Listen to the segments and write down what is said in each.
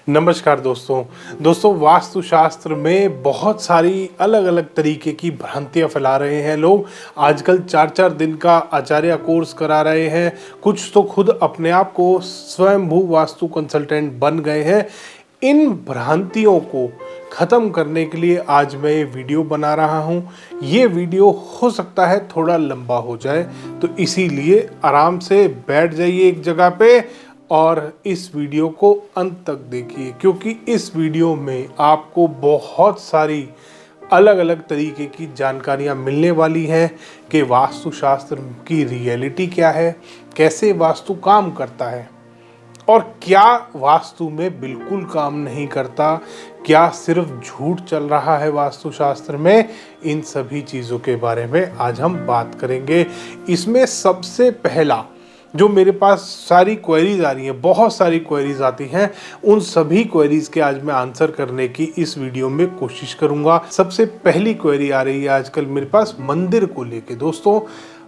नमस्कार दोस्तों वास्तुशास्त्र में बहुत सारी अलग अलग तरीके की भ्रांतियां फैला रहे हैं लोग। आजकल 4-4 दिन का आचार्य कोर्स करा रहे हैं, कुछ तो खुद अपने आप को स्वयंभू वास्तु कंसल्टेंट बन गए हैं। इन भ्रांतियों को ख़त्म करने के लिए आज मैं ये वीडियो बना रहा हूँ। ये वीडियो हो सकता है थोड़ा लंबा हो जाए, तो इसीलिए आराम से बैठ जाइए एक जगह पे और इस वीडियो को अंत तक देखिए, क्योंकि इस वीडियो में आपको बहुत सारी अलग अलग तरीके की जानकारियाँ मिलने वाली हैं कि वास्तुशास्त्र की रियलिटी क्या है, कैसे वास्तु काम करता है और क्या वास्तु में बिल्कुल काम नहीं करता, क्या सिर्फ झूठ चल रहा है वास्तुशास्त्र में। इन सभी चीज़ों के बारे में आज हम बात करेंगे। इसमें सबसे पहला जो मेरे पास सारी क्वेरीज आ रही हैं, बहुत सारी क्वेरीज आती हैं, उन सभी क्वेरीज के आज मैं आंसर करने की इस वीडियो में कोशिश करूंगा। सबसे पहली क्वेरी आ रही है आजकल मेरे पास मंदिर को लेके। दोस्तों,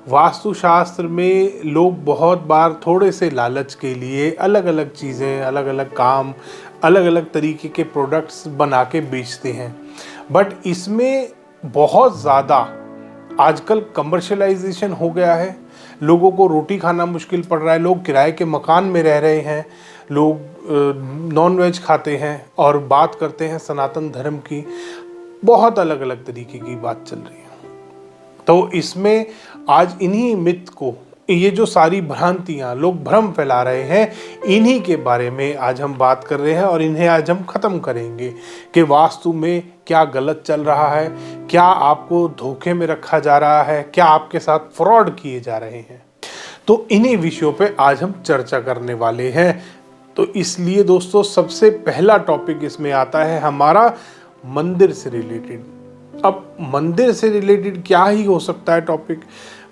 वास्तुशास्त्र में लोग बहुत बार थोड़े से लालच के लिए अलग अलग चीज़ें, अलग अलग काम, अलग अलग तरीके के प्रोडक्ट्स बना के बेचते हैं, बट इसमें बहुत ज़्यादा आजकल कमर्शलाइजेशन हो गया है। लोगों को रोटी खाना मुश्किल पड़ रहा है, लोग किराए के मकान में रह रहे हैं, लोग नॉन वेज खाते हैं और बात करते हैं सनातन धर्म की। बहुत अलग अलग तरीके की बात चल रही है। तो इसमें आज इन्हीं मिथ को, ये जो सारी भ्रांतियाँ लोग भ्रम फैला रहे हैं, इन्हीं के बारे में आज हम बात कर रहे हैं और इन्हें आज हम ख़त्म करेंगे कि वास्तु में क्या गलत चल रहा है, क्या आपको धोखे में रखा जा रहा है, क्या आपके साथ फ्रॉड किए जा रहे हैं। तो इन्हीं विषयों पे आज हम चर्चा करने वाले हैं। तो इसलिए दोस्तों, सबसे पहला टॉपिक इसमें आता है हमारा मंदिर से रिलेटेड। अब मंदिर से रिलेटेड क्या ही हो सकता है टॉपिक।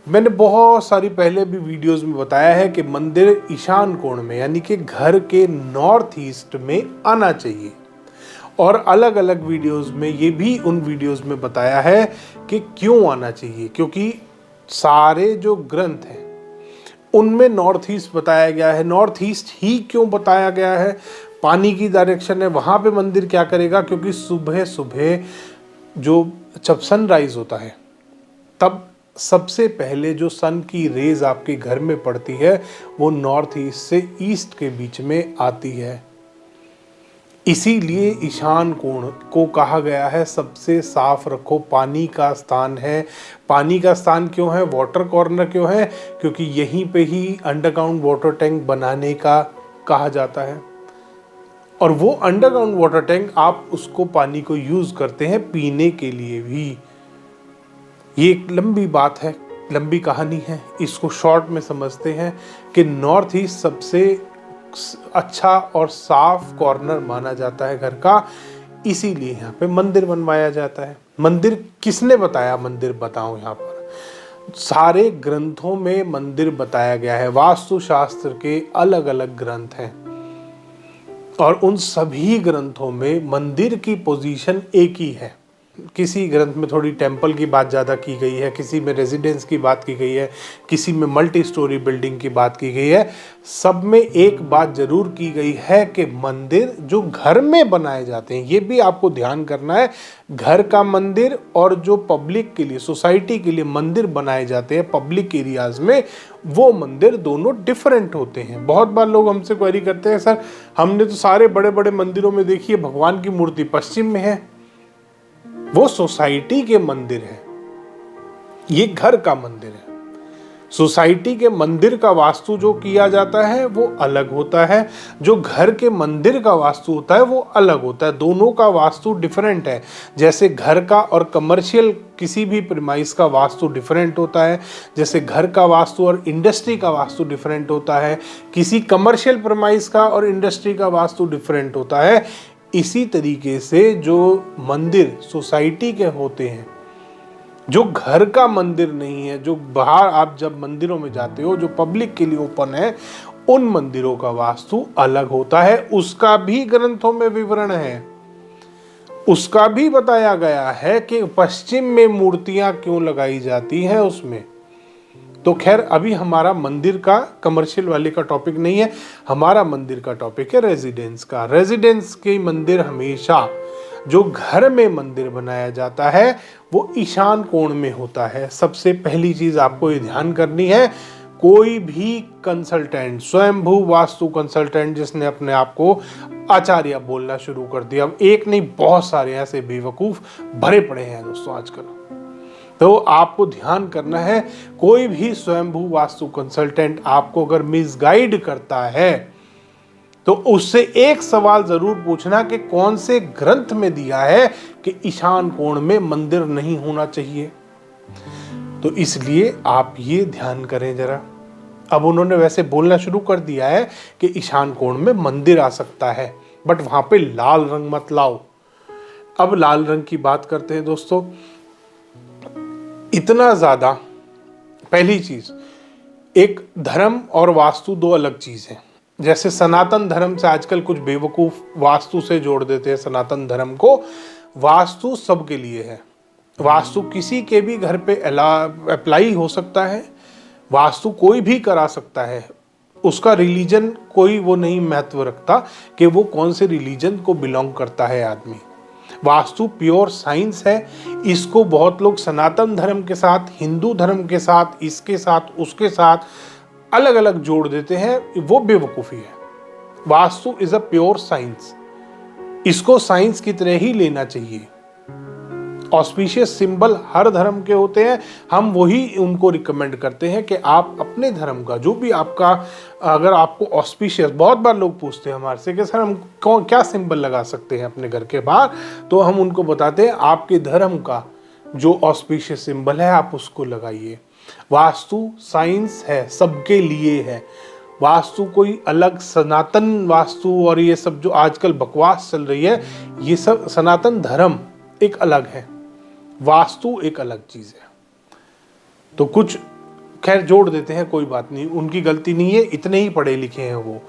मैंने बहुत सारी पहले भी वीडियोस में बताया है कि मंदिर ईशान कोण में, यानी कि घर के नॉर्थ ईस्ट में आना चाहिए। और अलग अलग वीडियोस में ये भी उन वीडियोस में बताया है कि क्यों आना चाहिए, क्योंकि सारे जो ग्रंथ हैं उनमें नॉर्थ ईस्ट बताया गया है। नॉर्थ ईस्ट ही क्यों बताया गया है? पानी की डायरेक्शन है, वहाँ पे मंदिर क्या करेगा? क्योंकि सुबह सुबह जो जब सनराइज होता है तब सबसे पहले जो सन की रेज आपके घर में पड़ती है वो नॉर्थ ईस्ट से ईस्ट के बीच में आती है। इसीलिए ईशान कोण को कहा गया है सबसे साफ रखो, पानी का स्थान है। पानी का स्थान क्यों है? वाटर कॉर्नर क्यों है? क्योंकि यहीं पे ही अंडरग्राउंड वाटर टैंक बनाने का कहा जाता है। और वो अंडरग्राउंड वाटर टैंक आप उसको पानी को यूज करते हैं पीने के लिए भी। ये एक लंबी बात है, लंबी कहानी है, इसको शॉर्ट में समझते हैं कि नॉर्थ ईस्ट सबसे अच्छा और साफ कॉर्नर माना जाता है घर का, इसीलिए यहाँ पे मंदिर बनवाया जाता है। मंदिर किसने बताया? मंदिर बताओ, यहाँ पर सारे ग्रंथों में मंदिर बताया गया है। वास्तुशास्त्र के अलग अलग ग्रंथ हैं और उन सभी ग्रंथों में मंदिर की पोजीशन एक ही है। किसी ग्रंथ में थोड़ी टेम्पल की बात ज़्यादा की गई है, किसी में रेजिडेंस की बात की गई है, किसी में मल्टी स्टोरी बिल्डिंग की बात की गई है। सब में एक बात जरूर की गई है कि मंदिर जो घर में बनाए जाते हैं, ये भी आपको ध्यान करना है, घर का मंदिर और जो पब्लिक के लिए, सोसाइटी के लिए मंदिर बनाए जाते हैं पब्लिक एरियाज में, वो मंदिर दोनों डिफरेंट होते हैं। बहुत बार लोग हमसे क्वेरी करते हैं, सर हमने तो सारे बड़े बड़े मंदिरों में देखी है भगवान की मूर्ति पश्चिम में है। वो सोसाइटी के मंदिर है, ये घर का मंदिर है। सोसाइटी के मंदिर का वास्तु जो किया जाता है वो अलग होता है, जो घर के मंदिर का वास्तु होता है वो अलग होता है। दोनों का वास्तु डिफरेंट है। जैसे घर का और कमर्शियल किसी भी प्रीमाइस का वास्तु डिफरेंट होता है, जैसे घर का वास्तु और इंडस्ट्री का वास्तु डिफरेंट होता है, किसी कमर्शियल प्रीमाइस का और इंडस्ट्री का वास्तु डिफरेंट होता है। इसी तरीके से जो मंदिर सोसाइटी के होते हैं, जो घर का मंदिर नहीं है, जो बाहर आप जब मंदिरों में जाते हो जो पब्लिक के लिए ओपन है, उन मंदिरों का वास्तु अलग होता है। उसका भी ग्रंथों में विवरण है, उसका भी बताया गया है कि पश्चिम में मूर्तियां क्यों लगाई जाती हैं उसमें। तो खैर अभी हमारा मंदिर का कमर्शियल वाले का टॉपिक नहीं है, हमारा मंदिर का टॉपिक है रेजिडेंस का। रेजिडेंस के मंदिर हमेशा, जो घर में मंदिर बनाया जाता है वो ईशान कोण में होता है। सबसे पहली चीज आपको ये ध्यान करनी है, कोई भी कंसल्टेंट, स्वयंभू वास्तु कंसल्टेंट जिसने अपने आप को आचार्य बोलना शुरू कर दिया, अब एक नहीं बहुत सारे ऐसे बेवकूफ भरे पड़े हैं दोस्तों आजकल। तो आपको ध्यान करना है, कोई भी स्वयंभू वास्तु कंसल्टेंट आपको अगर मिसगाइड करता है तो उससे एक सवाल जरूर पूछना कि कौन से ग्रंथ में दिया है कि ईशान कोण में मंदिर नहीं होना चाहिए। तो इसलिए आप ये ध्यान करें जरा। अब उन्होंने वैसे बोलना शुरू कर दिया है कि ईशान कोण में मंदिर आ सकता है, बट वहां पे लाल रंग मत लाओ। अब लाल रंग की बात करते हैं दोस्तों। इतना ज्यादा, पहली चीज, एक धर्म और वास्तु दो अलग चीज है। जैसे सनातन धर्म से आजकल कुछ बेवकूफ वास्तु से जोड़ देते हैं सनातन धर्म को। वास्तु सबके लिए है, वास्तु किसी के भी घर पे अप्लाई हो सकता है, वास्तु कोई भी करा सकता है। उसका रिलीजन कोई वो नहीं महत्व रखता कि वो कौन से रिलीजन को बिलोंग करता है आदमी। वास्तु प्योर साइंस है। इसको बहुत लोग सनातन धर्म के साथ, हिंदू धर्म के साथ, इसके साथ, उसके साथ अलग अलग जोड़ देते हैं, वो बेवकूफ़ी है। Vastu is a pure science, इसको साइंस की तरह ही लेना चाहिए। ऑस्पिशियस सिंबल हर धर्म के होते हैं, हम वही उनको रिकमेंड करते हैं कि आप अपने धर्म का जो भी आपका, अगर आपको ऑस्पिशियस, बहुत बार लोग पूछते हैं हमारे से कि सर हम क्या सिंबल लगा सकते हैं अपने घर के बाहर, तो हम उनको बताते हैं आपके धर्म का जो ऑस्पिशियस सिंबल है आप उसको लगाइए। वास्तु साइंस है, सबके लिए है। वास्तु कोई अलग सनातन वास्तु और ये सब जो आजकल बकवास चल रही है, ये सब सनातन धर्म एक अलग है, वास्तु एक अलग चीज है। तो कुछ खैर जोड़ देते हैं, कोई बात नहीं, उनकी गलती नहीं है, इतने ही पढ़े लिखे हैं वो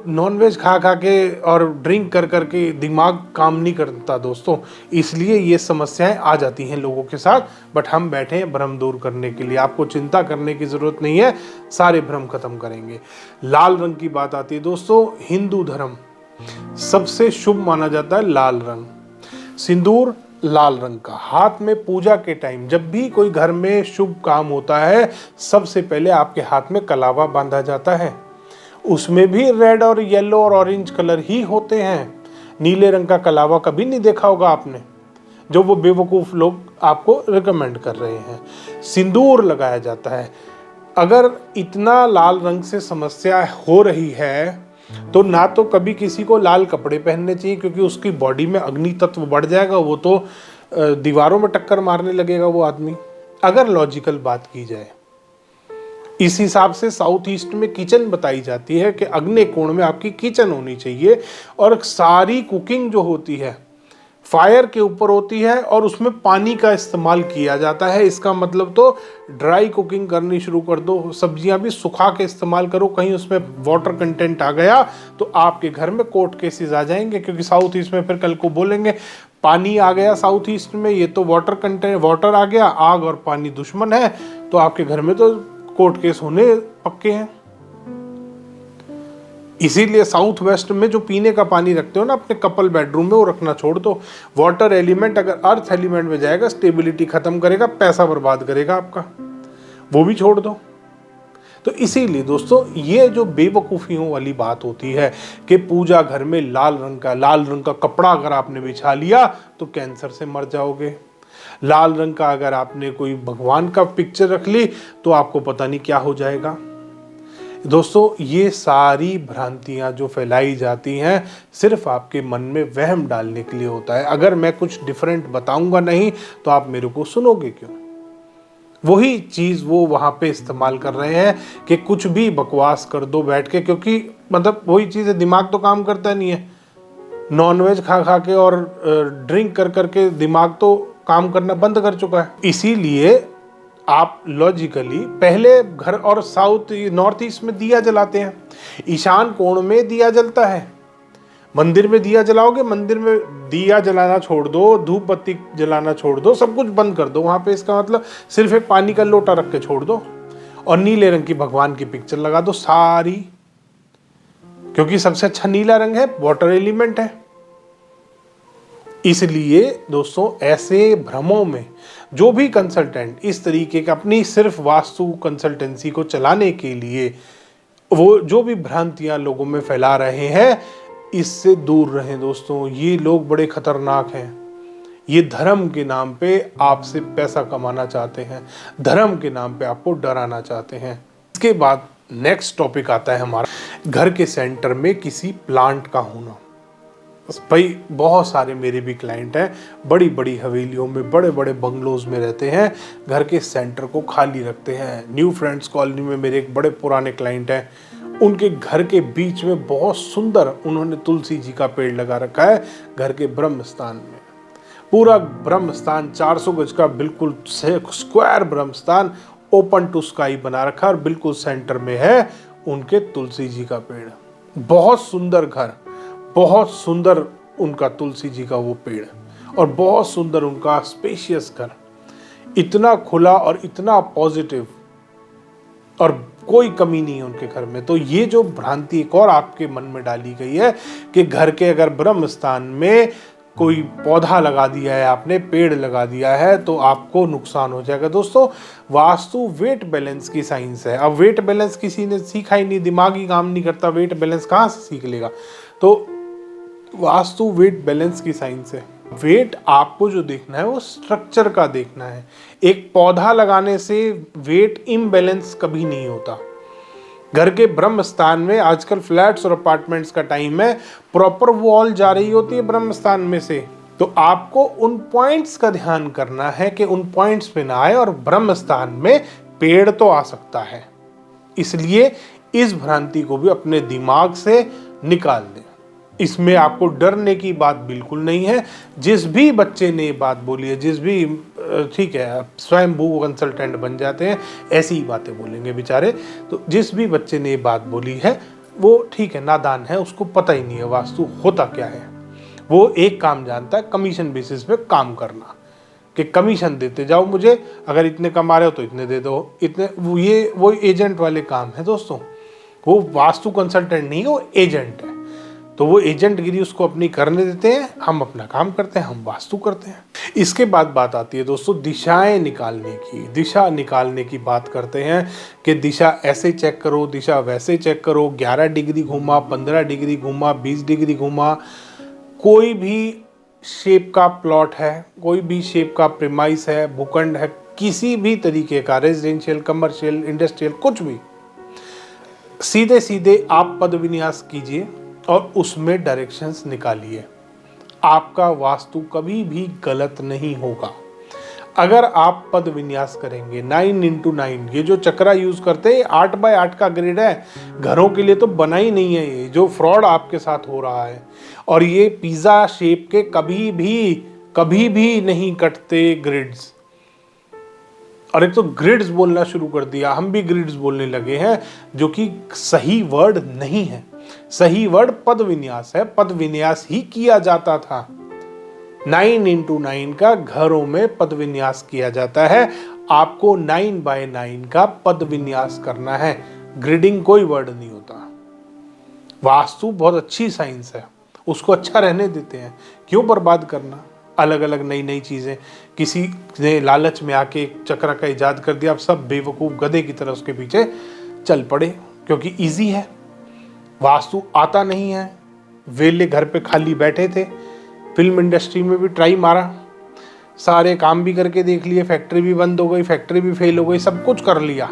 नॉनवेज खा खा के और ड्रिंक कर कर के दिमाग काम नहीं करता दोस्तों, इसलिए ये समस्याएं आ जाती हैं लोगों के साथ। बट हम बैठे हैं भ्रम दूर करने के लिए, आपको चिंता करने की जरूरत नहीं है, सारे भ्रम खत्म करेंगे। लाल रंग की बात आती है दोस्तों, हिंदू धर्म सबसे शुभ माना जाता है लाल रंग। सिंदूर लाल रंग का, हाथ में पूजा के टाइम जब भी कोई घर में शुभ काम होता है, सबसे पहले आपके हाथ में कलावा बांधा जाता है। उसमें भी रेड और येलो और ऑरेंज कलर ही होते हैं, नीले रंग का कलावा कभी नहीं देखा होगा आपने, जो वो बेवकूफ लोग आपको रिकमेंड कर रहे हैं। सिंदूर लगाया जाता है। अगर इतना लाल रंग से समस्या हो रही है तो ना तो कभी किसी को लाल कपड़े पहनने चाहिए, क्योंकि उसकी बॉडी में अग्नि तत्व बढ़ जाएगा, वो तो दीवारों में टक्कर मारने लगेगा वो आदमी, अगर लॉजिकल बात की जाए। इस हिसाब से साउथ ईस्ट में किचन बताई जाती है कि अग्नि कोण में आपकी किचन होनी चाहिए, और सारी कुकिंग जो होती है फायर के ऊपर होती है और उसमें पानी का इस्तेमाल किया जाता है। इसका मतलब तो ड्राई कुकिंग करनी शुरू कर दो, सब्जियां भी सुखा के इस्तेमाल करो, कहीं उसमें वाटर कंटेंट आ गया तो आपके घर में कोर्ट केसेस आ जाएंगे, क्योंकि साउथ ईस्ट में फिर कल को बोलेंगे पानी आ गया साउथ ईस्ट में, ये तो वाटर कंटेंट, वाटर आ गया, आग और पानी दुश्मन है, तो आपके घर में तो कोर्ट केस होने पक्के हैं। इसीलिए साउथ वेस्ट में जो पीने का पानी रखते हो ना अपने कपल बेडरूम में, वो रखना छोड़ दो। वाटर एलिमेंट अगर अर्थ एलिमेंट में जाएगा स्टेबिलिटी खत्म करेगा, पैसा बर्बाद करेगा आपका, वो भी छोड़ दो। तो इसीलिए दोस्तों ये जो बेवकूफ़ियों वाली बात होती है कि पूजा घर में लाल रंग का कपड़ा अगर आपने बिछा लिया तो कैंसर से मर जाओगे। लाल रंग का अगर आपने कोई भगवान का पिक्चर रख ली तो आपको पता नहीं क्या हो जाएगा। दोस्तों ये सारी भ्रांतियां जो फैलाई जाती हैं सिर्फ आपके मन में वहम डालने के लिए होता है। अगर मैं कुछ डिफरेंट बताऊंगा नहीं तो आप मेरे को सुनोगे क्यों? वही चीज़ वो वहाँ पे इस्तेमाल कर रहे हैं कि कुछ भी बकवास कर दो बैठ के, क्योंकि मतलब वही चीज़ है, दिमाग तो काम करता नहीं है। नॉनवेज खा खा के और ड्रिंक कर करके दिमाग तो काम करना बंद कर चुका है। इसीलिए आप लॉजिकली पहले घर और साउथ नॉर्थ ईस्ट में दिया जलाते हैं, ईशान कोण में दिया जलता है। मंदिर में दिया जलाओगे, मंदिर में दिया जलाना छोड़ दो, धूप बत्ती जलाना छोड़ दो, सब कुछ बंद कर दो वहां पे। इसका मतलब सिर्फ एक पानी का लोटा रख के छोड़ दो और नीले रंग की भगवान की पिक्चर लगा दो सारी, क्योंकि सबसे अच्छा नीला रंग है, वाटर एलिमेंट है। इसलिए दोस्तों ऐसे भ्रमों में जो भी कंसल्टेंट इस तरीके का अपनी सिर्फ वास्तु कंसल्टेंसी को चलाने के लिए वो जो भी भ्रांतियां लोगों में फैला रहे हैं, इससे दूर रहें दोस्तों। ये लोग बड़े खतरनाक हैं। ये धर्म के नाम पे आपसे पैसा कमाना चाहते हैं, धर्म के नाम पे आपको डराना चाहते हैं। इसके बाद नेक्स्ट टॉपिक आता है हमारा घर के सेंटर में किसी प्लांट का होना। भाई बहुत सारे मेरे भी क्लाइंट हैं, बड़ी बड़ी हवेलियों में, बड़े बड़े बंगलोज में रहते हैं, घर के सेंटर को खाली रखते हैं। न्यू फ्रेंड्स कॉलोनी में मेरे एक बड़े पुराने क्लाइंट हैं, उनके घर के बीच में बहुत सुंदर उन्होंने तुलसी जी का पेड़ लगा रखा है घर के ब्रह्म स्थान में। पूरा ब्रह्म स्थान 400 गज का बिल्कुल स्क्वायर ब्रह्म स्थान ओपन टू स्काई बना रखा है और बिल्कुल सेंटर में है उनके तुलसी जी का पेड़। बहुत सुंदर घर, बहुत सुंदर उनका तुलसी जी का वो पेड़ और बहुत सुंदर उनका स्पेशियस घर, इतना खुला और इतना पॉजिटिव और कोई कमी नहीं है उनके घर में। तो ये जो भ्रांति एक और आपके मन में डाली गई है कि घर के अगर ब्रह्म स्थान में कोई पौधा लगा दिया है आपने, पेड़ लगा दिया है, तो आपको नुकसान हो जाएगा। दोस्तों वास्तु वेट बैलेंस की साइंस है। अब वेट बैलेंस किसी ने सीखा ही नहीं, दिमाग ही काम नहीं करता, वेट बैलेंस कहाँ से सीख लेगा। तो वास्तु वेट बैलेंस की साइंस है। वेट आपको जो देखना है वो स्ट्रक्चर का देखना है। एक पौधा लगाने से वेट इम्बैलेंस कभी नहीं होता। घर के ब्रह्म स्थान में आजकल फ्लैट्स और अपार्टमेंट्स का टाइम है, प्रॉपर वॉल जा रही होती है ब्रह्म स्थान में से, तो आपको उन पॉइंट्स का ध्यान करना है कि उन पॉइंट्स पे ना आए और ब्रह्म स्थान में पेड़ तो आ सकता है। इसलिए इस भ्रांति को भी अपने दिमाग से निकाल दें। इसमें आपको डरने की बात बिल्कुल नहीं है। जिस भी बच्चे ने ये बात बोली है, जिस भी ठीक है स्वयं भू कंसल्टेंट बन जाते हैं, ऐसी ही बातें बोलेंगे बेचारे। तो जिस भी बच्चे ने ये बात बोली है वो ठीक है, नादान है, उसको पता ही नहीं है वास्तु होता क्या है। वो एक काम जानता है, कमीशन बेसिस पे काम करना, कि कमीशन देते जाओ मुझे, अगर इतने कमा रहे हो तो इतने दे दो, इतने। वो एजेंट वाले काम है दोस्तों। वो वास्तु कंसल्टेंट नहीं, वो एजेंट है। तो वो एजेंट गिरी उसको अपनी करने देते हैं, हम अपना काम करते हैं, हम वास्तु करते हैं। इसके बाद बात आती है दोस्तों दिशाएं निकालने की। दिशा निकालने की बात करते हैं कि दिशा ऐसे चेक करो, दिशा वैसे चेक करो, 11 डिग्री घूमा, 15 डिग्री घूमा, 20 डिग्री घूमा। कोई भी शेप का प्लॉट है, कोई भी शेप का प्रीमाइस है, भूखंड है, किसी भी तरीके का रेजिडेंशियल, कमर्शियल, इंडस्ट्रियल, कुछ भी, सीधे सीधे आप पद विन्यास कीजिए और उसमें डायरेक्शंस निकालिए। आपका वास्तु कभी भी गलत नहीं होगा। अगर आप पद विन्यास करेंगे 9x9, ये जो चक्रा यूज करते हैं 8x8 का ग्रिड है, घरों के लिए तो बना ही नहीं है। ये जो फ्रॉड आपके साथ हो रहा है, और ये पिज्जा शेप के कभी भी नहीं कटते ग्रिड्स। और एक तो ग्रिड्स बोलना शुरू कर दिया, हम भी ग्रिड्स बोलने लगे हैं, जो कि सही वर्ड नहीं है। सही वर्ड पद विन्यास है। पद विन्यास ही किया जाता था। 9x9 का घरों में पद विन्यास किया जाता है। आपको 9x9 का पद विन्यास करना है। ग्रिडिंग कोई वर्ड नहीं होता। वास्तु बहुत अच्छी साइंस है, उसको अच्छा रहने देते हैं, क्यों बर्बाद करना। अलग अलग नई नई चीजें, किसी ने लालच में आके एक चक्र का इजाद कर दिया, अब सब बेवकूफ गधे की तरह उसके पीछे चल पड़े, क्योंकि इजी है। वास्तु आता नहीं है, वेले घर पे खाली बैठे थे। फिल्म इंडस्ट्री में भी ट्राई मारा, सारे काम भी करके देख लिए, फैक्ट्री भी बंद हो गई, फैक्ट्री भी फेल हो गई, सब कुछ कर लिया।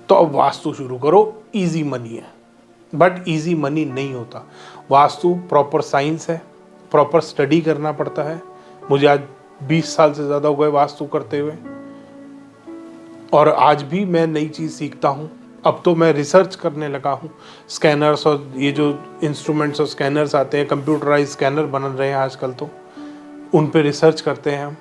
तो अब वास्तु शुरू करो, इजी मनी है। बट इजी मनी नहीं होता। वास्तु प्रॉपर साइंस है, प्रॉपर स्टडी करना पड़ता है। मुझे आज 20 साल से ज़्यादा हो गए वास्तु करते हुए, और आज भी मैं नई चीज़ सीखता हूँ। अब तो मैं रिसर्च करने लगा हूँ। स्कैनर्स और ये जो इंस्ट्रूमेंट्स और स्कैनर्स आते हैं, कंप्यूटराइज स्कैनर बन रहे हैं आजकल, तो उन पे रिसर्च करते हैं हम।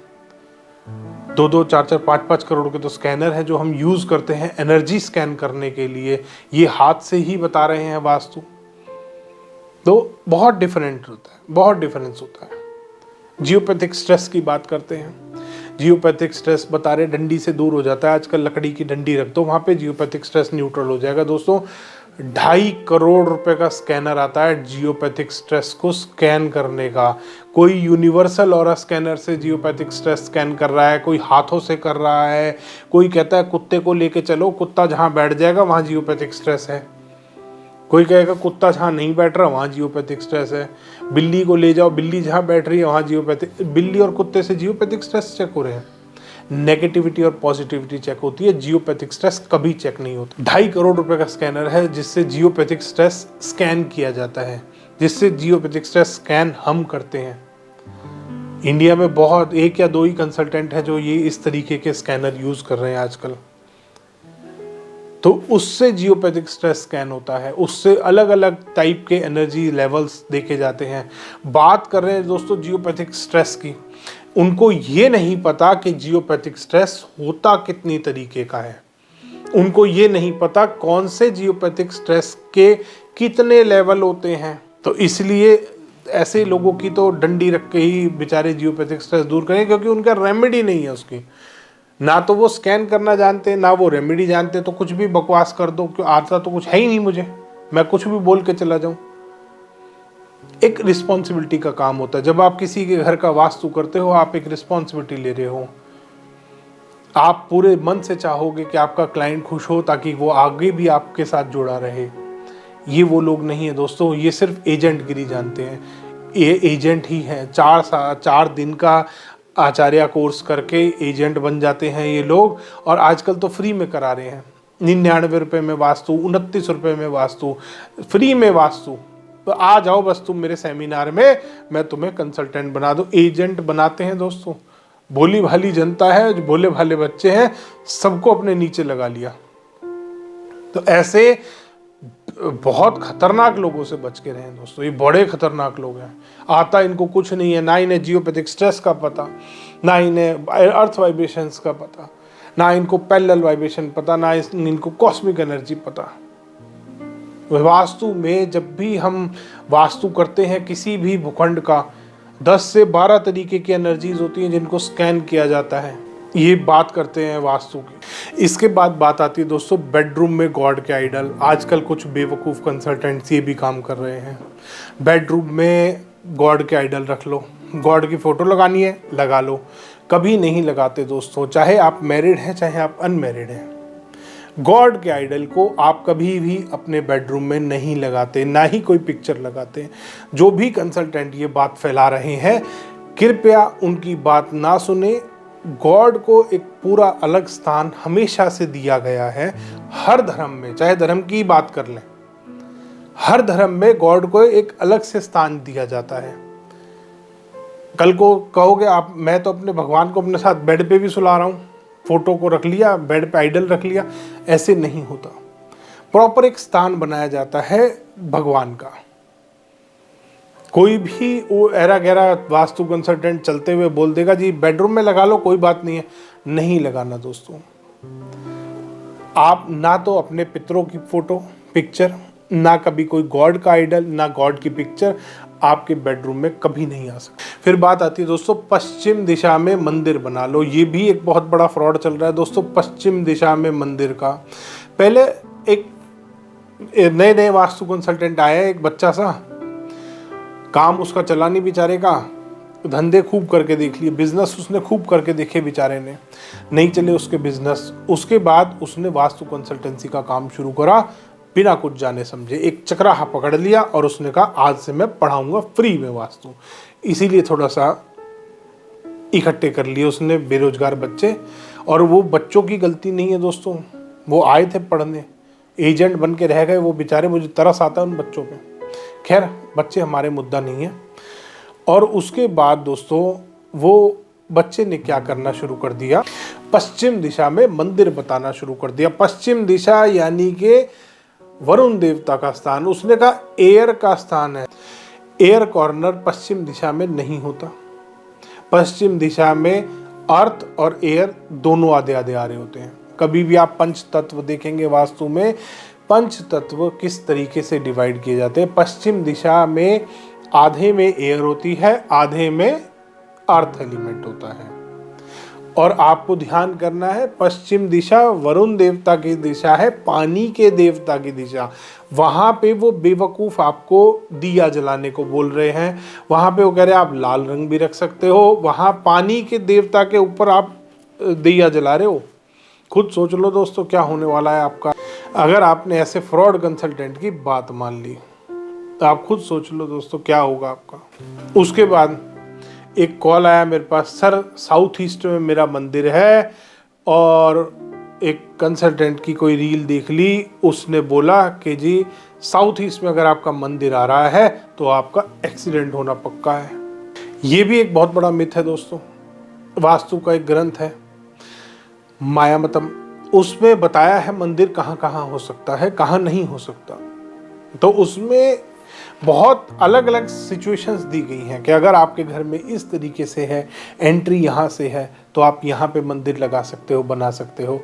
2-2, 4-4, 5-5 करोड़ के तो स्कैनर है जो हम यूज़ करते हैं एनर्जी स्कैन करने के लिए। ये हाथ से ही बता रहे हैं वास्तु। तो बहुत डिफरेंट होता है, बहुत डिफरेंस होता है। जियोपैथिक स्ट्रेस की बात करते हैं। जियोपैथिक स्ट्रेस बता रहे डंडी से दूर हो जाता है, आजकल लकड़ी की डंडी रख दो, वहाँ पे जियोपैथिक स्ट्रेस न्यूट्रल हो जाएगा। दोस्तों 2.5 करोड़ रुपए का स्कैनर आता है जियोपैथिक स्ट्रेस को स्कैन करने का। कोई यूनिवर्सल ऑरा स्कैनर से जियोपैथिक स्ट्रेस स्कैन कर रहा है, कोई हाथों से कर रहा है, कोई कहता है कुत्ते को लेके चलो, कुत्ता जहाँ बैठ जाएगा वहाँ जियोपैथिक स्ट्रेस है, कोई कहेगा कुत्ता जहाँ नहीं बैठ रहा वहाँ जियोपैथिक स्ट्रेस है, बिल्ली को ले जाओ, बिल्ली जहाँ बैठ रही है वहाँ जियोपैथिक, बिल्ली और कुत्ते से जियोपैथिक स्ट्रेस चेक हो रहे हैं। नेगेटिविटी और पॉजिटिविटी चेक होती है, जियोपैथिक स्ट्रेस कभी चेक नहीं होता। 2.5 करोड़ रुपए का स्कैनर है जिससे जियोपैथिक स्ट्रेस स्कैन किया जाता है, जिससे जियोपैथिक स्ट्रेस स्कैन हम करते हैं। इंडिया में बहुत 1 या 2 ही कंसल्टेंट हैं जो ये इस तरीके के स्कैनर यूज कर रहे हैं आजकल। तो उससे जियोपैथिक स्ट्रेस स्कैन होता है, उससे अलग अलग टाइप के एनर्जी लेवल्स देखे जाते हैं। बात कर रहे हैं दोस्तों जियोपैथिक स्ट्रेस की, उनको ये नहीं पता कि जियोपैथिक स्ट्रेस होता कितनी तरीके का है, उनको ये नहीं पता कौन से जियोपैथिक स्ट्रेस के कितने लेवल होते हैं। तो इसलिए ऐसे लोगों की तो डंडी रख के ही बेचारे जियोपैथिक स्ट्रेस दूर करें, क्योंकि उनका रेमेडी नहीं है उसकी, ना तो वो स्कैन करना जानते ना वो रेमेडी जानते। तो कुछ भी बकवास कर दो, क्यों आता तो कुछ है ही नहीं मुझे, मैं कुछ भी बोल के चला जाऊं। एक रिस्पॉन्सिबिलिटी का काम होता है, जब आप किसी के घर का वास्तु करते हो आप एक रिस्पॉन्सिबिलिटी ले रहे हो, आप पूरे मन से चाहोगे कि आपका क्लाइंट खुश हो ताकि वो आगे भी आपके साथ जुड़ा रहे। ये वो लोग नहीं है दोस्तों, ये सिर्फ एजेंट गिरी जानते हैं, ये एजेंट ही है। 4 दिन का आचार्य कोर्स करके एजेंट बन जाते हैं ये लोग, और आजकल तो फ्री में करा रहे हैं। 99 रुपये में वास्तु, 29 रुपये में वास्तु, फ्री में वास्तु। तो आ जाओ बस तुम मेरे सेमिनार में, मैं तुम्हें कंसल्टेंट बना दूं। एजेंट बनाते हैं दोस्तों, भोली भाली जनता है, जो भोले भाले बच्चे हैं, सबको अपने नीचे लगा लिया। तो ऐसे बहुत खतरनाक लोगों से बच के रहें दोस्तों, ये बड़े खतरनाक लोग हैं। आता इनको कुछ नहीं है, ना इन्हें जियोपैथिक स्ट्रेस का पता, ना इन्हें अर्थ वाइब्रेशंस का पता, ना इनको पैरेलल वाइब्रेशन पता, ना इनको कॉस्मिक एनर्जी पता। वास्तु में जब भी हम वास्तु करते हैं किसी भी भूखंड का, 10 से 12 तरीके की एनर्जीज होती हैं जिनको स्कैन किया जाता है। ये बात करते हैं वास्तु की। इसके बाद बात आती है दोस्तों बेडरूम में गॉड के आइडल। आजकल कुछ बेवकूफ़ कंसल्टेंट्स ये भी काम कर रहे हैं, बेडरूम में गॉड के आइडल रख लो, गॉड की फ़ोटो लगानी है लगा लो। कभी नहीं लगाते दोस्तों, चाहे आप मैरिड हैं चाहे आप अनमैरिड हैं, गॉड के आइडल को आप कभी भी अपने बेडरूम में नहीं लगाते, ना ही कोई पिक्चर लगाते। जो भी कंसल्टेंट ये बात फैला रहे हैं कृपया उनकी बात ना सुने। गॉड को एक पूरा अलग स्थान हमेशा से दिया गया है हर धर्म में, चाहे धर्म की बात कर लें, हर धर्म में गॉड को एक अलग से स्थान दिया जाता है। कल को कहोगे आप मैं तो अपने भगवान को अपने साथ बेड पे भी सुला रहा हूं, फोटो को रख लिया बेड पे, आइडल रख लिया, ऐसे नहीं होता। प्रॉपर एक स्थान बनाया जाता है भगवान का। कोई भी वो ऐरा गहरा वास्तु कंसल्टेंट चलते हुए बोल देगा जी बेडरूम में लगा लो कोई बात नहीं है, नहीं लगाना दोस्तों। आप ना तो अपने पितरों की फोटो पिक्चर, ना कभी कोई गॉड का आइडल, ना गॉड की पिक्चर आपके बेडरूम में कभी नहीं आ सकती। फिर बात आती है दोस्तों पश्चिम दिशा में मंदिर बना लो। ये भी एक बहुत बड़ा फ्रॉड चल रहा है दोस्तों, पश्चिम दिशा में मंदिर का। पहले एक नए वास्तु कंसल्टेंट आया, एक बच्चा सा, काम उसका चला नहीं बेचारे का, धंधे खूब करके देख लिए, बिजनेस उसने खूब करके देखे बेचारे ने, नहीं चले उसके बिजनेस। उसके बाद उसने वास्तु कंसल्टेंसी का काम शुरू करा बिना कुछ जाने समझे, एक चक्राहा पकड़ लिया और उसने कहा आज से मैं पढ़ाऊंगा फ्री में वास्तु। इसीलिए थोड़ा सा इकट्ठे कर लिए उसने बेरोजगार बच्चे, और वो बच्चों की गलती नहीं है दोस्तों, वो आए थे पढ़ने, एजेंट बन के रह गए वो बेचारे। मुझे तरस आता है उन बच्चों पे। खैर बच्चे हमारे मुद्दा नहीं है। और उसके बाद दोस्तों वो बच्चे ने क्या करना शुरू कर दिया, पश्चिम दिशा में मंदिर बताना शुरू कर दिया। पश्चिम दिशा यानी कि वरुण देवता का स्थान, उसने कहा एयर का स्थान है। एयर कॉर्नर पश्चिम दिशा में नहीं होता। पश्चिम दिशा में अर्थ और एयर दोनों आधे आधे आ रहे होते हैं। कभी भी आप पंच तत्व देखेंगे वास्तु में, पंच तत्व किस तरीके से डिवाइड किए जाते हैं। पश्चिम दिशा में आधे में एयर होती है, आधे में अर्थ एलिमेंट होता है। और आपको ध्यान करना है, पश्चिम दिशा वरुण देवता की दिशा है, पानी के देवता की दिशा। वहां पे वो बेवकूफ आपको दिया जलाने को बोल रहे हैं। वहां पे वो कह रहे हैं आप लाल रंग भी रख सकते हो, वहां पानी के देवता के ऊपर आप दिया जला रहे हो। खुद सोच लो दोस्तों क्या होने वाला है आपका, अगर आपने ऐसे फ्रॉड कंसल्टेंट की बात मान ली तो आप खुद सोच लो दोस्तों क्या होगा आपका। उसके बाद एक कॉल आया मेरे पास, सर साउथ ईस्ट में मेरा मंदिर है और एक कंसल्टेंट की कोई रील देख ली, उसने बोला कि जी साउथ ईस्ट में अगर आपका मंदिर आ रहा है तो आपका एक्सीडेंट होना पक्का है। ये भी एक बहुत बड़ा मिथ है दोस्तों। वास्तु का एक ग्रंथ है मायामतम, उसमें बताया है मंदिर कहाँ कहाँ हो सकता है, कहाँ नहीं हो सकता। तो उसमें बहुत अलग अलग सिचुएशंस दी गई हैं कि अगर आपके घर में इस तरीके से है, एंट्री यहाँ से है, तो आप यहाँ पे मंदिर लगा सकते हो, बना सकते हो।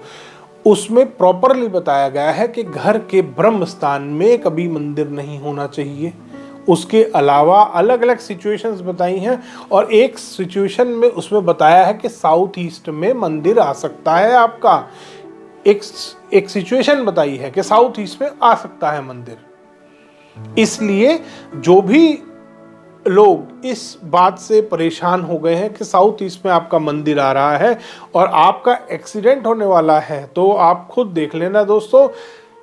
उसमें प्रॉपरली बताया गया है कि घर के ब्रह्म स्थान में कभी मंदिर नहीं होना चाहिए। उसके अलावा अलग अलग सिचुएशंस बताई हैं और एक सिचुएशन में उसमें बताया है कि साउथ ईस्ट में मंदिर आ सकता है आपका। एक सिचुएशन बताई है कि साउथ ईस्ट में आ सकता है मंदिर। इसलिए जो भी लोग इस बात से परेशान हो गए हैं कि साउथ ईस्ट में आपका मंदिर आ रहा है और आपका एक्सीडेंट होने वाला है, तो आप खुद देख लेना दोस्तों,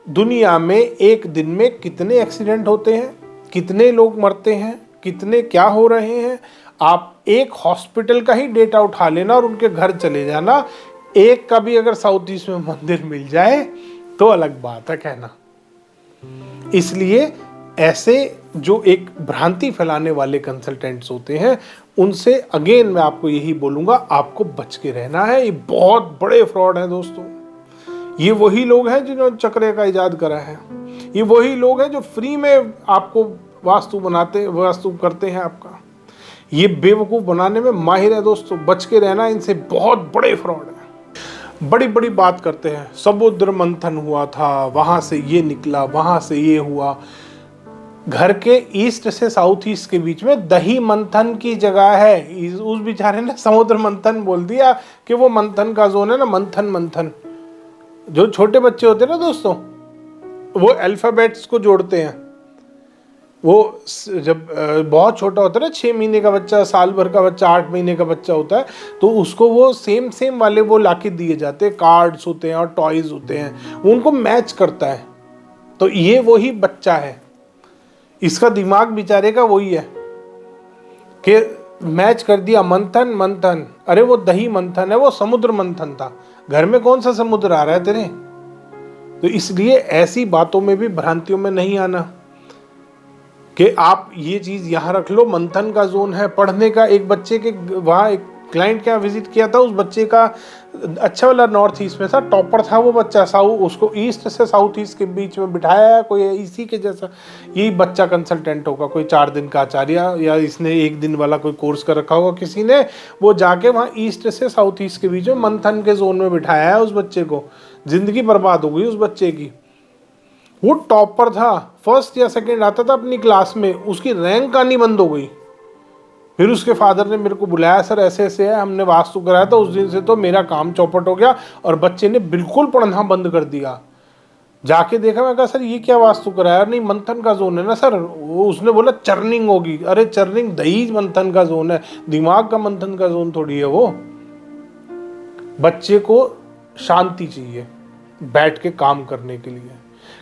दुनिया में एक दिन में कितने एक्सीडेंट होते हैं, कितने लोग मरते हैं, कितने क्या हो रहे हैं। आप एक हॉस्पिटल का ही डेटा उठा लेना और उनके घर चले जाना, एक का भी अगर साउथ ईस्ट में मंदिर मिल जाए तो अलग बात है कहना। इसलिए ऐसे जो एक भ्रांति फैलाने वाले कंसल्टेंट्स होते हैं, उनसे अगेन मैं आपको यही बोलूंगा, आपको बच के रहना है। ये बहुत बड़े फ्रॉड हैं दोस्तों। ये वही लोग हैं जिन्होंने चक्रे का इजाद करा है। ये वही लोग हैं जो फ्री में आपको वास्तु करते हैं आपका। ये बेवकूफ़ बनाने में माहिर है दोस्तों, बच के रहना इनसे, बहुत बड़े फ्रॉड है। बड़ी बड़ी बात करते हैं, समुद्र मंथन हुआ था, वहां से ये निकला, वहां से ये हुआ। घर के ईस्ट से साउथ ईस्ट के बीच में दही मंथन की जगह है। उस बेचारे ने समुद्र मंथन बोल दिया कि वो मंथन का जोन है ना, मंथन। जो छोटे बच्चे होते हैं ना दोस्तों, वो अल्फाबेट्स को जोड़ते हैं। वो जब बहुत छोटा होता है ना, 6 महीने का बच्चा, साल भर का बच्चा, 8 महीने का बच्चा होता है, तो उसको वो सेम वाले वो लाके दिए जाते हैं, कार्ड्स होते हैं और टॉयज होते हैं, वो उनको मैच करता है। तो ये वही बच्चा है, इसका दिमाग बेचारे का वही है कि मैच कर दिया मंथन। अरे वो दही मंथन है, वो समुद्र मंथन था। घर में कौन सा समुद्र आ रहा है तेरे? तो इसलिए ऐसी बातों में भी, भ्रांतियों में नहीं आना कि आप ये चीज यहां रख लो, मंथन का जोन है पढ़ने का। एक बच्चे के वहां एक क्लाइंट के यहाँ विजिट किया था, उस बच्चे का अच्छा वाला नॉर्थ ईस्ट में था, टॉपर था वो बच्चा। उसको ईस्ट से साउथ ईस्ट के बीच में बिठाया है कोई इसी के जैसा। यही बच्चा कंसल्टेंट होगा, कोई 4 दिन का आचार्य, या इसने 1 दिन वाला कोई कोर्स कर रखा होगा किसी ने। वो जाके वहाँ ईस्ट से साउथ ईस्ट के बीच में मंथन के जोन में बिठाया है उस बच्चे को। जिंदगी बर्बाद हो गई उस बच्चे की। वो टॉपर था, फर्स्ट या सेकेंड आता था अपनी क्लास में, उसकी रैंक आनी बंद हो गई। फिर उसके फादर ने मेरे को बुलाया, सर ऐसे ऐसे है, हमने वास्तु कराया था, उस दिन से तो मेरा काम चौपट हो गया और बच्चे ने बिल्कुल पढ़ना बंद कर दिया। जाके देखा, मैं कहा सर ये क्या वास्तु कराया? नहीं मंथन का जोन है ना सर। वो उसने बोला चर्निंग होगी। अरे चर्निंग दही मंथन का जोन है, दिमाग का मंथन का जोन थोड़ी है वो। बच्चे को शांति चाहिए बैठ के काम करने के लिए,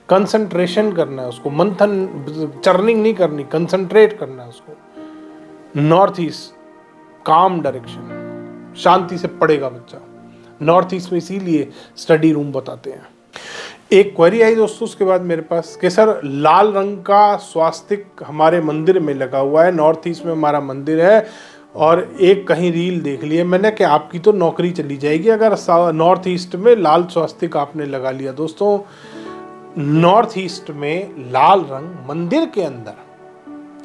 कंसंट्रेशन करना है उसको, मंथन चर्निंग नहीं करनी, कंसंट्रेट करना है उसको। नॉर्थ ईस्ट काम डायरेक्शन, शांति से पढ़ेगा बच्चा। नॉर्थ ईस्ट में इसीलिए स्टडी रूम बताते हैं। एक क्वेरी आई दोस्तों उसके बाद मेरे पास कि सर लाल रंग का स्वास्तिक हमारे मंदिर में लगा हुआ है, नॉर्थ ईस्ट में हमारा मंदिर है, और एक कहीं रील देख ली है मैंने कि आपकी तो नौकरी चली जाएगी अगर नॉर्थ ईस्ट में लाल स्वास्तिक आपने लगा लिया। दोस्तों नॉर्थ ईस्ट में लाल रंग मंदिर के अंदर,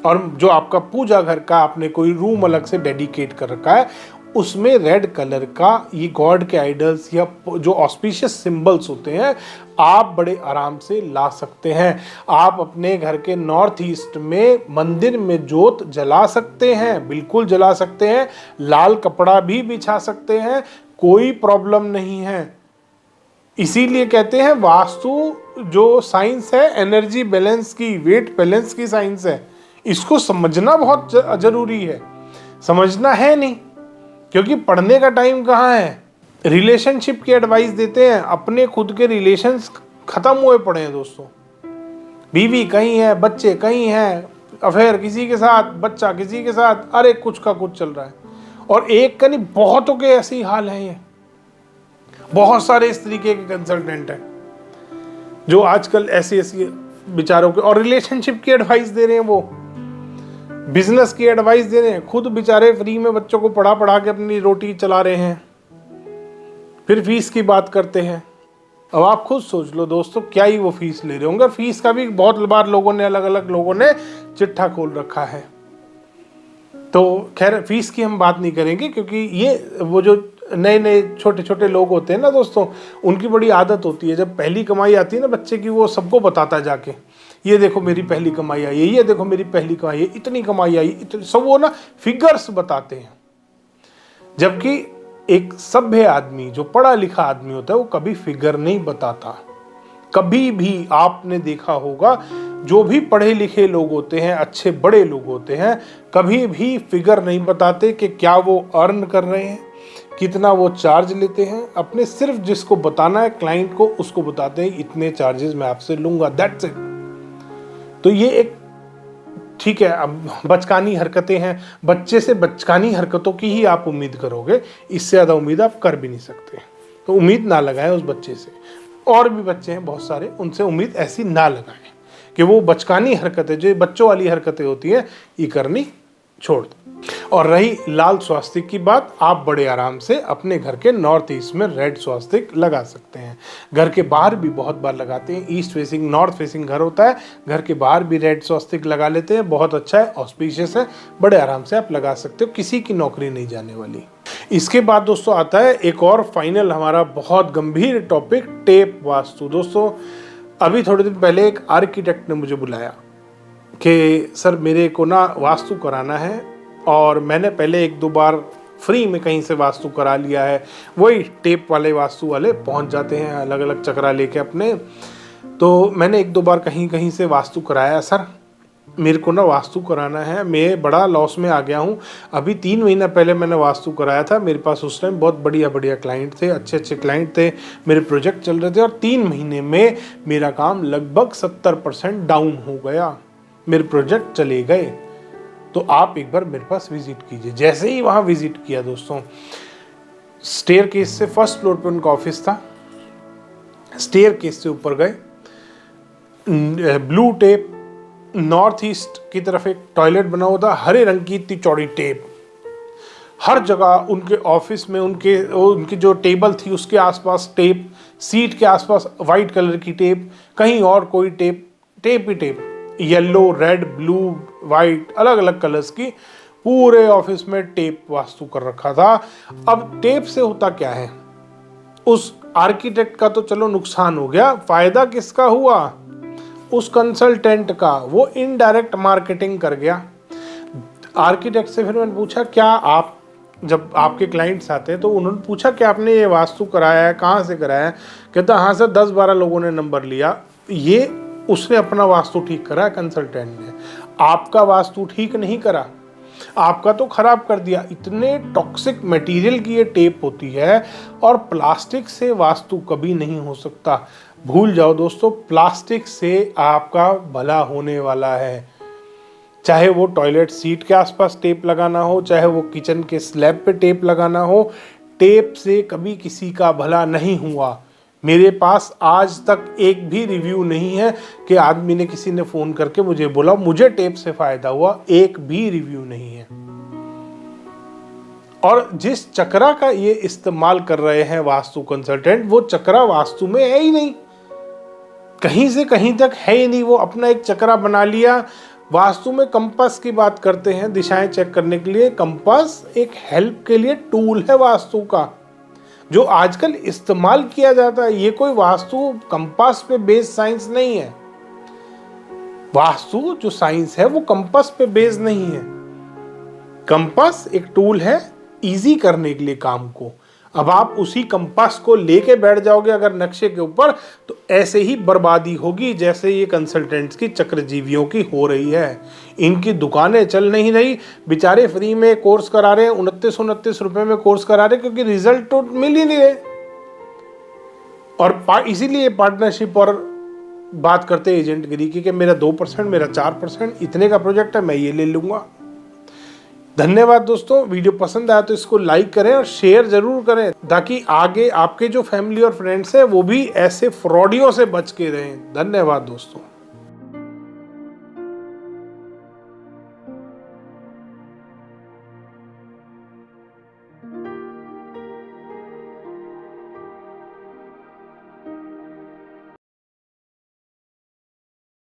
और जो आपका पूजा घर का आपने कोई रूम अलग से डेडिकेट कर रखा है, उसमें रेड कलर का ये गॉड के आइडल्स या जो ऑस्पिशियस सिंबल्स होते हैं आप बड़े आराम से ला सकते हैं। आप अपने घर के नॉर्थ ईस्ट में मंदिर में जोत जला सकते हैं, बिल्कुल जला सकते हैं। लाल कपड़ा भी बिछा सकते हैं, कोई प्रॉब्लम नहीं है। इसीलिए कहते हैं वास्तु जो साइंस है एनर्जी बैलेंस की, वेट बैलेंस की साइंस है। इसको समझना बहुत जरूरी है। समझना है नहीं, क्योंकि पढ़ने का टाइम कहाँ है। रिलेशनशिप की एडवाइस देते हैं, अपने खुद के रिलेशंस खत्म हुए पड़े हैं दोस्तों। बीवी कहीं है, बच्चे कहीं हैं, अफेयर किसी के साथ, बच्चा किसी के साथ, अरे कुछ का कुछ चल रहा है। और एक का नहीं, बहुतों के ऐसे ही हाल है। ये बहुत सारे इस तरीके के कंसल्टेंट हैं जो आजकल ऐसी ऐसी विचारों के और रिलेशनशिप की एडवाइस दे रहे हैं, वो बिजनेस की एडवाइस दे रहे हैं, खुद बेचारे फ्री में बच्चों को पढ़ा पढ़ा के अपनी रोटी चला रहे हैं, फिर फीस की बात करते हैं। अब आप खुद सोच लो दोस्तों, क्या ही वो फीस ले रहे होंगे। फीस का भी बहुत बार लोगों ने, अलग अलग लोगों ने चिट्ठा खोल रखा है। तो खैर फीस की हम बात नहीं करेंगे, क्योंकि ये वो जो नए नए छोटे छोटे लोग होते हैं ना दोस्तों, उनकी बड़ी आदत होती है, जब पहली कमाई आती है ना बच्चे की, वो सबको बताता है जाके, ये देखो मेरी पहली कमाई आई है, ये देखो मेरी पहली कमाई है, इतनी कमाई आई, इतनी, सब वो ना फिगर्स बताते हैं। जबकि एक सभ्य आदमी, जो पढ़ा लिखा आदमी होता है, वो कभी फिगर नहीं बताता। कभी भी आपने देखा होगा, जो भी पढ़े लिखे लोग होते हैं, अच्छे बड़े लोग होते हैं, कभी भी फिगर नहीं बताते कि क्या वो अर्न कर रहे हैं, कितना वो चार्ज लेते हैं। अपने सिर्फ जिसको बताना है क्लाइंट को, उसको बताते हैं इतने चार्जेस मैं आपसे लूंगा, दैट्स इट। तो ये एक ठीक है, अब बचकानी हरकतें हैं, बच्चे से बचकानी हरकतों की ही आप उम्मीद करोगे, इससे ज़्यादा उम्मीद आप कर भी नहीं सकते। तो उम्मीद ना लगाएं उस बच्चे से। और भी बच्चे हैं बहुत सारे, उनसे उम्मीद ऐसी ना लगाएं कि वो बचकानी हरकतें, जो बच्चों वाली हरकतें होती हैं, ये करनी छोड़ दो। और रही लाल स्वास्तिक की बात, आप बड़े आराम से अपने घर के नॉर्थ ईस्ट में रेड स्वास्तिक लगा सकते हैं। घर के बाहर भी बहुत बार लगाते हैं, ईस्ट फेसिंग नॉर्थ फेसिंग घर होता है, घर के बाहर भी रेड स्वास्तिक लगा लेते हैं, बहुत अच्छा है, ऑस्पिशियस है, बड़े आराम से आप लगा सकते हो, किसी की नौकरी नहीं जाने वाली। इसके बाद दोस्तों आता है एक और फाइनल हमारा बहुत गंभीर टॉपिक, टेप वास्तु। दोस्तों अभी थोड़े दिन पहले एक आर्किटेक्ट ने मुझे बुलाया कि सर मेरे को ना वास्तु कराना है, और मैंने पहले एक दो बार फ्री में कहीं से वास्तु करा लिया है। वही टेप वाले वास्तु वाले पहुंच जाते हैं अलग अलग चक्रा लेके अपने। तो मैंने एक दो बार कहीं कहीं से वास्तु कराया, सर मेरे को ना वास्तु कराना है, मैं बड़ा लॉस में आ गया हूँ। अभी 3 महीना पहले मैंने वास्तु कराया था, मेरे पास उस टाइम बहुत बढ़िया बढ़िया क्लाइंट थे, अच्छे अच्छे क्लाइंट थे, मेरे प्रोजेक्ट चल रहे थे, और 3 महीने में मेरा काम लगभग 70% डाउन हो गया, मेरे प्रोजेक्ट चले गए। तो आप एक बार मेरे पास विजिट कीजिए। जैसे ही वहाँ विजिट किया दोस्तों, स्टेयर केस से फर्स्ट फ्लोर पे उनका ऑफिस था, स्टेयर केस से ऊपर गए, ब्लू टेप, नॉर्थ ईस्ट की तरफ एक टॉयलेट बना हुआ था, हरे रंग की इतनी चौड़ी टेप, हर जगह उनके ऑफिस में, उनकी जो टेबल थी उसके आसपास टेप, सीट के आसपास वाइट कलर की टेप, कहीं और कोई टेप, टेप ही tape, yellow, red, blue, white, अलग अलग कलर्स की, पूरे ऑफिस में टेप वास्तु कर रखा था। अब टेप से होता क्या है, उस आर्किटेक्ट का तो चलो नुकसान हो गया, फायदा किसका हुआ, उस कंसल्टेंट का, वो इनडायरेक्ट मार्केटिंग कर गया। आर्किटेक्ट से फिर मैंने पूछा, क्या आप जब आपके क्लाइंट्स आते हैं तो उन्होंने पूछा कि आपने ये वास्तु कराया है, कहाँ से कराया है? कहता हाँ सर 10-12 लोगों ने नंबर लिया। ये उसने अपना वास्तु ठीक करा, कंसल्टेंट ने आपका वास्तु ठीक नहीं करा, आपका तो खराब कर दिया। इतने टॉक्सिक मटेरियल की ये टेप होती है, और प्लास्टिक से वास्तु कभी नहीं हो सकता। भूल जाओ दोस्तों, प्लास्टिक से आपका भला होने वाला है। चाहे वो टॉयलेट सीट के आसपास टेप लगाना हो, चाहे वो किचन के स्लैब पे टेप लगाना हो, टेप से कभी किसी का भला नहीं हुआ। मेरे पास आज तक एक भी रिव्यू नहीं है कि आदमी ने, किसी ने फोन करके मुझे बोला मुझे टेप से फायदा हुआ, एक भी रिव्यू नहीं है। और जिस चक्रा का ये इस्तेमाल कर रहे हैं वास्तु कंसल्टेंट, वो चक्रा वास्तु में है ही नहीं, कहीं से कहीं तक है ही नहीं। वो अपना एक चक्रा बना लिया। वास्तु में कंपास की बात करते हैं, दिशाएं चेक करने के लिए। कंपास एक हेल्प के लिए टूल है वास्तु का, जो आजकल इस्तेमाल किया जाता है। ये कोई वास्तु कंपास पे बेस्ड साइंस नहीं है। वास्तु जो साइंस है वो कंपास पे बेस्ड नहीं है। कंपास एक टूल है इजी करने के लिए काम को। अब आप उसी कंपास को लेके बैठ जाओगे अगर नक्शे के ऊपर, तो ऐसे ही बर्बादी होगी जैसे ये कंसल्टेंट्स की चक्रजीवियों की हो रही है। इनकी दुकानें चल नहीं रही, बेचारे फ्री में कोर्स करा रहे हैं, 29 रुपए में कोर्स करा रहे हैं, क्योंकि रिजल्ट तो मिल ही नहीं रहे। और इसीलिए पार्टनरशिप और बात करते हैं एजेंटगिरी की कि मेरा 2%, मेरा 4%, इतने का प्रोजेक्ट है, मैं ये ले लूंगा। धन्यवाद दोस्तों, वीडियो पसंद आया तो इसको लाइक करें और शेयर जरूर करें, ताकि आगे आपके जो फैमिली और फ्रेंड्स हैं वो भी ऐसे फ्रॉडियों से बच के रहें। धन्यवाद दोस्तों।